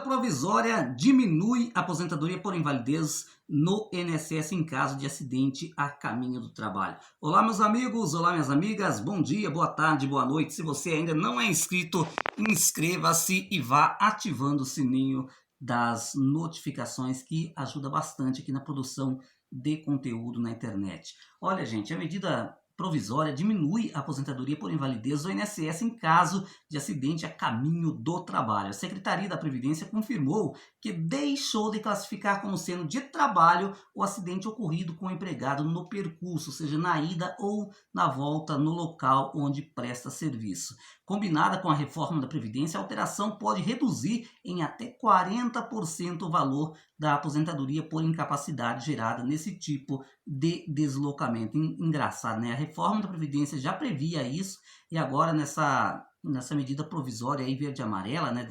provisória diminui a aposentadoria por invalidez no INSS em caso de acidente a caminho do trabalho. Olá, meus amigos, olá, minhas amigas, bom dia, boa tarde, boa noite. Se você ainda não é inscrito, inscreva-se e vá ativando o sininho das notificações, que ajuda bastante aqui na produção de conteúdo na internet. Olha, gente, a medida provisória diminui a aposentadoria por invalidez do INSS em caso de acidente a caminho do trabalho. A Secretaria da Previdência confirmou que deixou de classificar como sendo de trabalho o acidente ocorrido com o empregado no percurso, seja na ida ou na volta no local onde presta serviço. Combinada com a reforma da Previdência, a alteração pode reduzir em até 40% o valor da aposentadoria por incapacidade gerada nesse tipo de deslocamento. Engraçado, né? A reforma da Previdência já previa isso e agora nessa medida provisória aí verde e amarela, né,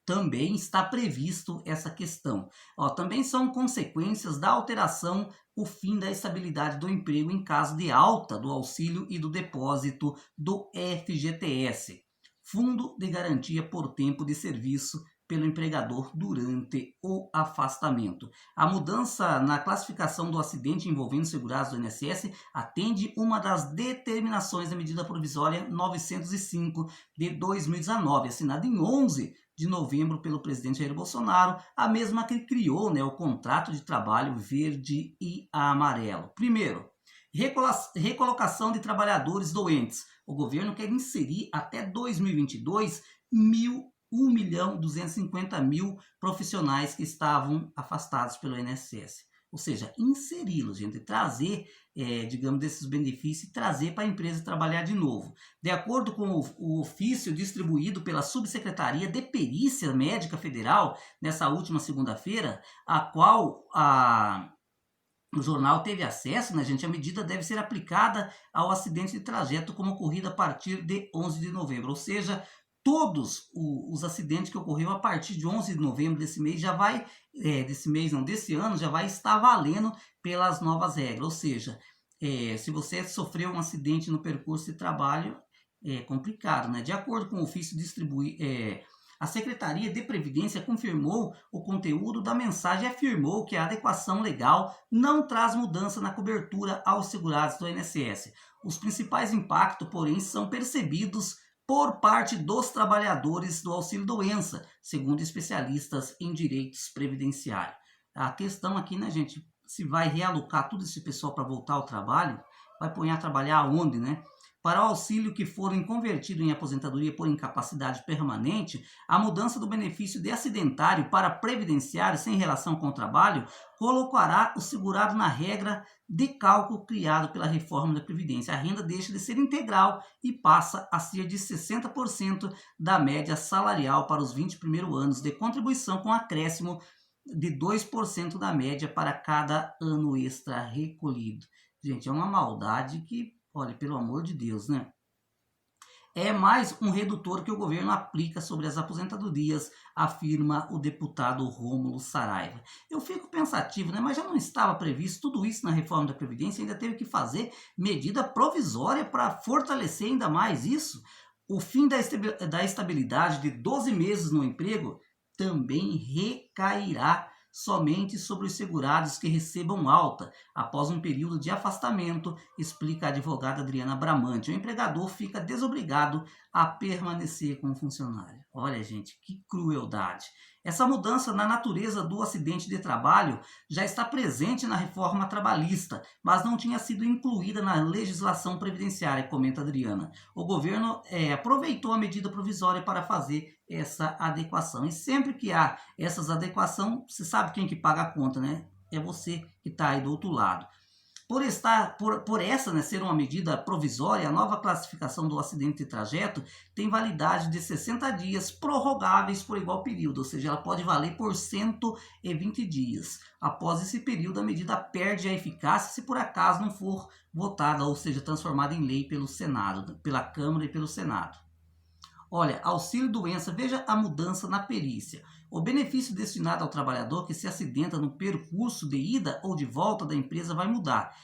também está previsto essa questão. Também são consequências da alteração o fim da estabilidade do emprego em caso de alta do auxílio e do depósito do FGTS, Fundo de Garantia por Tempo de Serviço, pelo empregador durante o afastamento. A mudança na classificação do acidente envolvendo segurados do INSS atende uma das determinações da medida provisória 905 de 2019, assinada em 11 de novembro pelo presidente Jair Bolsonaro, a mesma que criou, o contrato de trabalho verde e amarelo. Primeiro, recolocação de trabalhadores doentes. O governo quer inserir até 2022 1.250.000 profissionais que estavam afastados pelo INSS. Ou seja, inseri-los, gente, trazer, desses benefícios e trazer para a empresa trabalhar de novo. De acordo com o ofício distribuído pela Subsecretaria de Perícia Médica Federal, nessa última segunda-feira, a qual o jornal teve acesso, gente, a medida deve ser aplicada ao acidente de trajeto como ocorrido a partir de 11 de novembro, ou seja, todos os acidentes que ocorreram a partir de 11 de novembro desse mês desse ano já vai estar valendo pelas novas regras. Ou seja, se você sofreu um acidente no percurso de trabalho, é complicado, né? De acordo com o ofício distribuído, a Secretaria de Previdência confirmou o conteúdo da mensagem e afirmou que a adequação legal não traz mudança na cobertura aos segurados do INSS. Os principais impactos, porém, são percebidos por parte dos trabalhadores do auxílio-doença, segundo especialistas em direitos previdenciários. A questão aqui, gente, se vai realocar todo esse pessoal para voltar ao trabalho, vai pôr a trabalhar aonde, né? Para o auxílio que forem convertido em aposentadoria por incapacidade permanente, a mudança do benefício de acidentário para previdenciário sem relação com o trabalho colocará o segurado na regra de cálculo criado pela reforma da Previdência. A renda deixa de ser integral e passa a ser de 60% da média salarial para os 20 primeiros anos de contribuição, com acréscimo de 2% da média para cada ano extra recolhido. Gente, é uma maldade que, olha, pelo amor de Deus, né? É mais um redutor que o governo aplica sobre as aposentadorias, afirma o deputado Rômulo Saraiva. Eu fico pensativo, né? Mas já não estava previsto tudo isso na reforma da Previdência, ainda teve que fazer medida provisória para fortalecer ainda mais isso. O fim da estabilidade de 12 meses no emprego também recairá somente sobre os segurados que recebam alta após um período de afastamento, explica a advogada Adriana Bramante. O empregador fica desobrigado a permanecer como funcionário. Olha, gente, que crueldade. Essa mudança na natureza do acidente de trabalho já está presente na reforma trabalhista, mas não tinha sido incluída na legislação previdenciária, comenta Adriana. O governo aproveitou a medida provisória para fazer essa adequação. E sempre que há essas adequações, você sabe quem que paga a conta, né? É você que está aí do outro lado. Por essa ser uma medida provisória, a nova classificação do acidente de trajeto tem validade de 60 dias, prorrogáveis por igual período, ou seja, ela pode valer por 120 dias. Após esse período, a medida perde a eficácia se por acaso não for votada, ou seja, transformada em lei pelo Senado, pela Câmara e pelo Senado. Olha, auxílio-doença, veja a mudança na perícia. O benefício destinado ao trabalhador que se acidenta no percurso de ida ou de volta da empresa vai mudar.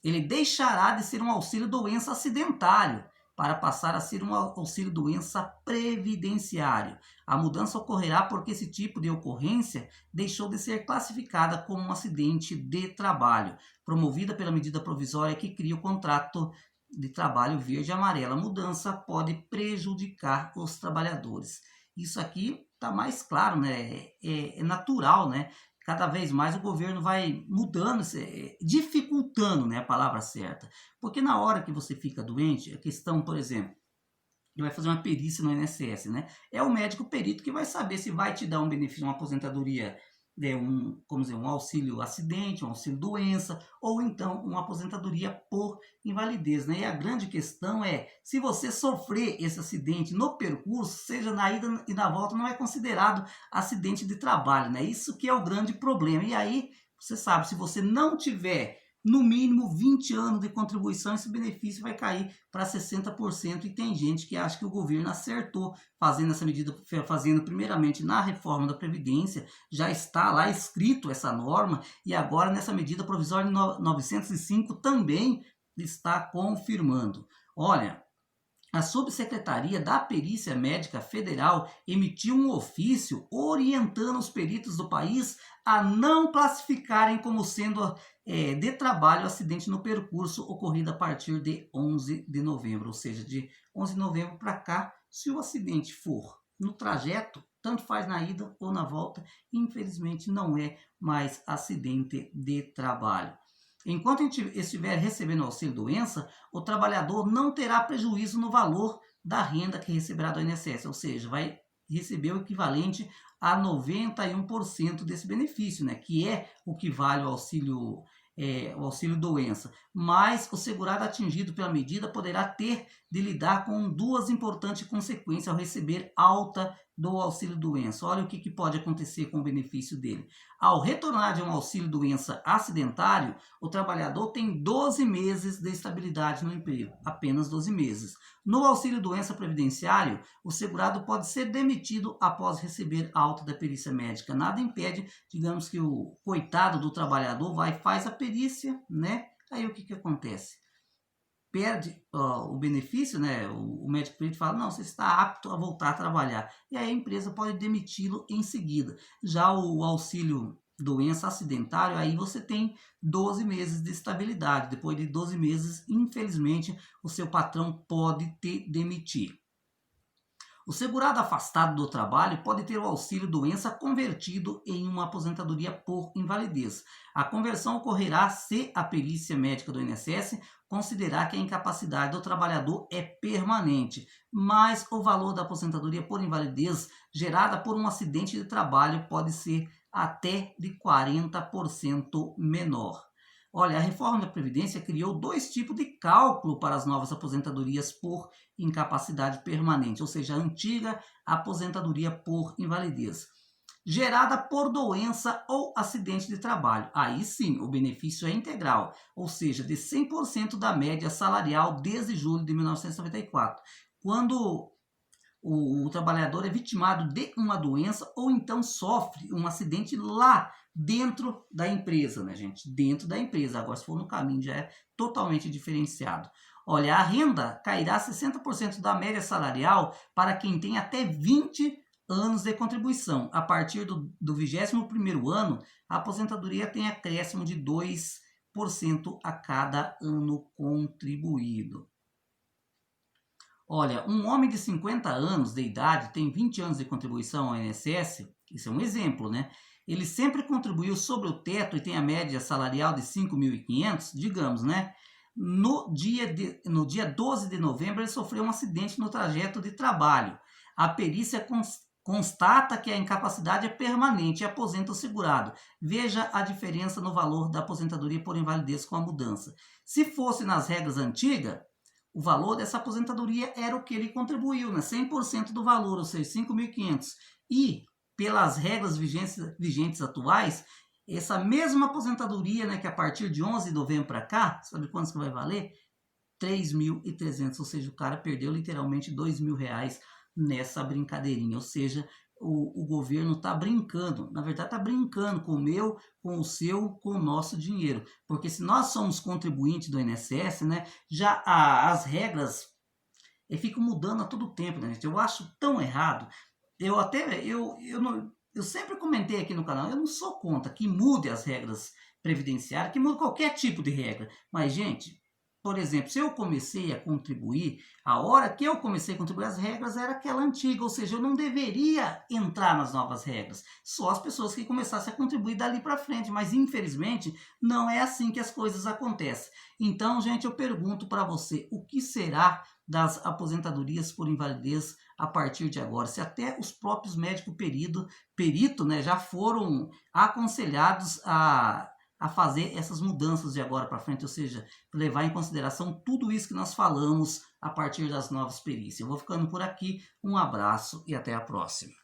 Ele deixará de ser um auxílio-doença acidentário para passar a ser um auxílio-doença previdenciário. A mudança ocorrerá porque esse tipo de ocorrência deixou de ser classificada como um acidente de trabalho, promovida pela medida provisória que cria o contrato de trabalho verde e amarelo. A mudança pode prejudicar os trabalhadores. Isso aqui está mais claro, né? É natural, né? Cada vez mais o governo vai mudando, dificultando, né, a palavra certa. Porque na hora que você fica doente, a questão, por exemplo, ele vai fazer uma perícia no INSS, né? É o médico perito que vai saber se vai te dar um benefício, uma aposentadoria, como dizer, um auxílio acidente, um auxílio doença, ou então uma aposentadoria por invalidez, né? E a grande questão é, se você sofrer esse acidente no percurso, seja na ida e na volta, não é considerado acidente de trabalho, né? Isso que é o grande problema. E aí, você sabe, se você não tiver no mínimo 20 anos de contribuição, esse benefício vai cair para 60%. E tem gente que acha que o governo acertou fazendo essa medida, fazendo primeiramente na reforma da Previdência, já está lá escrito essa norma, e agora nessa medida provisória 905 também está confirmando. Olha, a Subsecretaria da Perícia Médica Federal emitiu um ofício orientando os peritos do país a não classificarem como sendo de trabalho acidente no percurso ocorrido a partir de 11 de novembro, ou seja, de 11 de novembro para cá, se o acidente for no trajeto, tanto faz na ida ou na volta, infelizmente não é mais acidente de trabalho. Enquanto a gente estiver recebendo auxílio-doença, o trabalhador não terá prejuízo no valor da renda que receberá do INSS, ou seja, vai receber o equivalente a 91% desse benefício, né, que é o que vale o auxílio doença. Mas o segurado atingido pela medida poderá ter de lidar com duas importantes consequências ao receber alta do auxílio doença. Olha o que pode acontecer com o benefício dele. Ao retornar de um auxílio doença acidentário, o trabalhador tem 12 meses de estabilidade no emprego, apenas 12 meses. No auxílio doença previdenciário, o segurado pode ser demitido após receber alta da perícia médica. Nada impede, digamos, que o coitado do trabalhador faz a perícia, né? Aí o que acontece? Perde o benefício, né? O médico perito fala, não, você está apto a voltar a trabalhar. E aí a empresa pode demiti-lo em seguida. Já o auxílio doença acidentário, aí você tem 12 meses de estabilidade. Depois de 12 meses, infelizmente, o seu patrão pode te demitir. O segurado afastado do trabalho pode ter o auxílio doença convertido em uma aposentadoria por invalidez. A conversão ocorrerá se a perícia médica do INSS considerar que a incapacidade do trabalhador é permanente, mas o valor da aposentadoria por invalidez gerada por um acidente de trabalho pode ser até de 40% menor. Olha, a reforma da Previdência criou dois tipos de cálculo para as novas aposentadorias por incapacidade permanente, ou seja, a antiga aposentadoria por invalidez, gerada por doença ou acidente de trabalho. Aí sim, o benefício é integral, ou seja, de 100% da média salarial desde julho de 1994, quando o trabalhador é vitimado de uma doença ou então sofre um acidente lá dentro da empresa, né, gente? Dentro da empresa. Agora, se for no caminho, já é totalmente diferenciado. Olha, a renda cairá 60% da média salarial para quem tem até 20 anos de contribuição. A partir do 21º ano, a aposentadoria tem acréscimo de 2% a cada ano contribuído. Olha, um homem de 50 anos de idade tem 20 anos de contribuição ao INSS, isso é um exemplo, né? Ele sempre contribuiu sobre o teto e tem a média salarial de 5.500, digamos, né? No dia 12 de novembro, ele sofreu um acidente no trajeto de trabalho. A perícia constata que a incapacidade é permanente e aposenta o segurado. Veja a diferença no valor da aposentadoria por invalidez com a mudança. Se fosse nas regras antigas, o valor dessa aposentadoria era o que ele contribuiu, né? 100% do valor, ou seja, 5.500. E, pelas regras vigentes atuais, essa mesma aposentadoria, né, que a partir de 11 de novembro para cá, sabe quantos que vai valer? 3.300, ou seja, o cara perdeu literalmente R$2.000 nessa brincadeirinha, ou seja, o governo está brincando, na verdade está brincando com o meu, com o seu, com o nosso dinheiro, porque se nós somos contribuintes do INSS, né, já as regras ficam mudando a todo tempo, né, gente? Eu acho tão errado. Eu até, eu não, eu sempre comentei aqui no canal, eu não sou contra que mude as regras previdenciárias, que mude qualquer tipo de regra. Mas, gente, por exemplo, se eu comecei a contribuir, a hora que eu comecei a contribuir, as regras era aquela antiga, ou seja, eu não deveria entrar nas novas regras. Só as pessoas que começassem a contribuir dali para frente. Mas, infelizmente, não é assim que as coisas acontecem. Então, gente, eu pergunto para você, o que será das aposentadorias por invalidez a partir de agora? Se até os próprios médicos perito, né, já foram aconselhados a fazer essas mudanças de agora para frente, ou seja, levar em consideração tudo isso que nós falamos a partir das novas perícias. Eu vou ficando por aqui, um abraço e até a próxima.